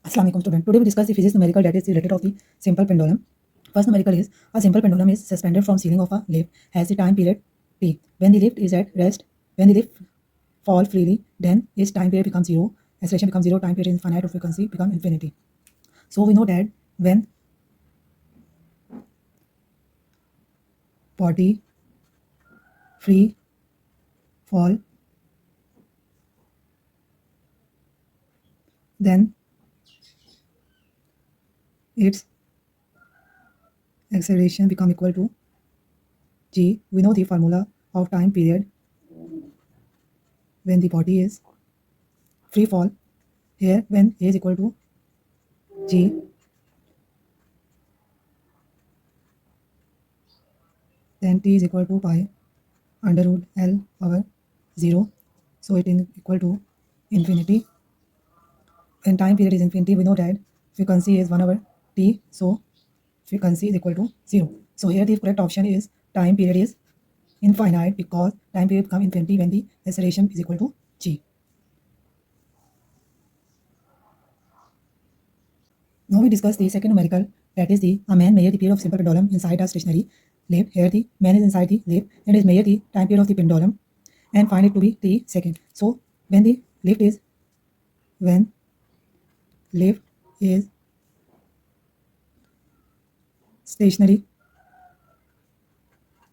Assalamu alaikum student. Today we discuss the physics numerical that is related of the simple pendulum. First numerical is a simple pendulum is suspended from ceiling of a lift has the time period t. When the lift is at rest, when the lift fall freely, then its time period becomes zero, acceleration becomes zero, time period is infinite, or frequency become infinity. So we know that when body free fall, then its acceleration become equal to g. We know the formula of time period when the body is free fall. Here when a is equal to g, then t is equal to pi under root L power 0. So it is equal to infinity. When time period is infinity, we know that frequency is 1 over t. So frequency is equal to 0. So here the correct option is time period is infinite because time period becomes infinity when the acceleration is equal to g. Now we discuss the second numerical, that is the a man measure the period of simple pendulum inside a stationary lift. Here the man is inside the lift and is measure the time period of the pendulum and find it to be t second. So when lift is stationary,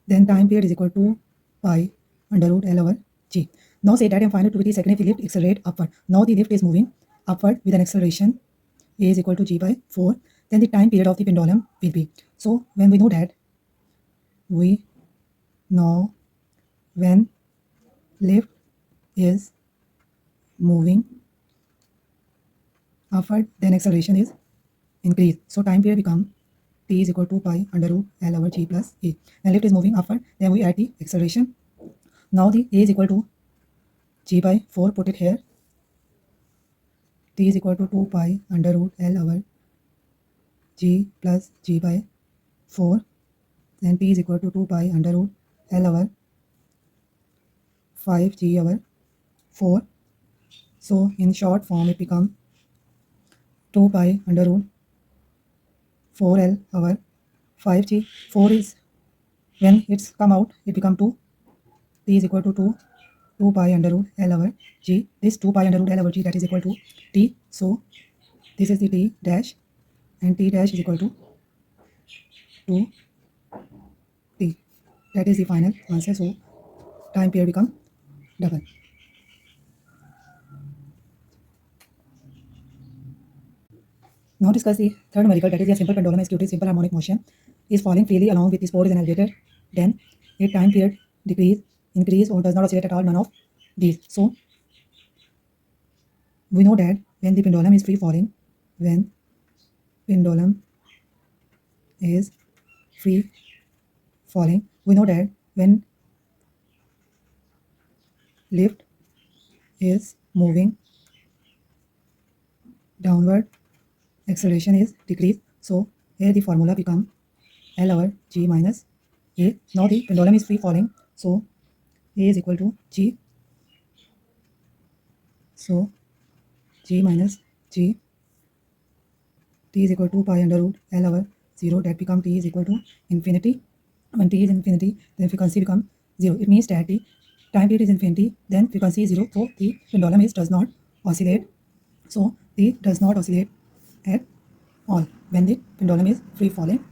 then time period is equal to pi under root L over g. Now say that and find it to be the second if the lift accelerate upward. Now the lift is moving upward with an acceleration a is equal to g by 4. Then the time period of the pendulum will be. So when we know when lift is moving upward, then acceleration is increased. So time period become t is equal to pi under root L over g plus a. When lift is moving upward, then we add the acceleration. Now the a is equal to g by 4, put it here. T is equal to 2 pi under root L over g plus g by 4. Then t is equal to 2 pi under root L over 5 g over 4. So in short form it becomes 2 pi under root 4L over 5g. 4 is when it's come out it become 2. T is equal to 2 pi under root L over g. This 2 pi under root L over g, that is equal to t. So this is the t dash and t dash is equal to 2t. That is the final answer. So time period become double. Now discuss the third numerical, that is a simple pendulum executing simple harmonic motion is falling freely along with the sport is an elevator. Then its time period decrease, increase, or does not oscillate at all, none of these. So we know that when the pendulum is free falling, when pendulum is free falling, we know that when lift is moving downward, acceleration is decreased. So here the formula become L over g minus a. Now the pendulum is free falling, so a is equal to g. So g minus g, t is equal to pi under root L over 0, that become t is equal to infinity. When t is infinity, then frequency become 0. It means that the time period is infinity, then frequency is 0. So the pendulum is does not oscillate. So it does not oscillate at all when the pendulum is free falling.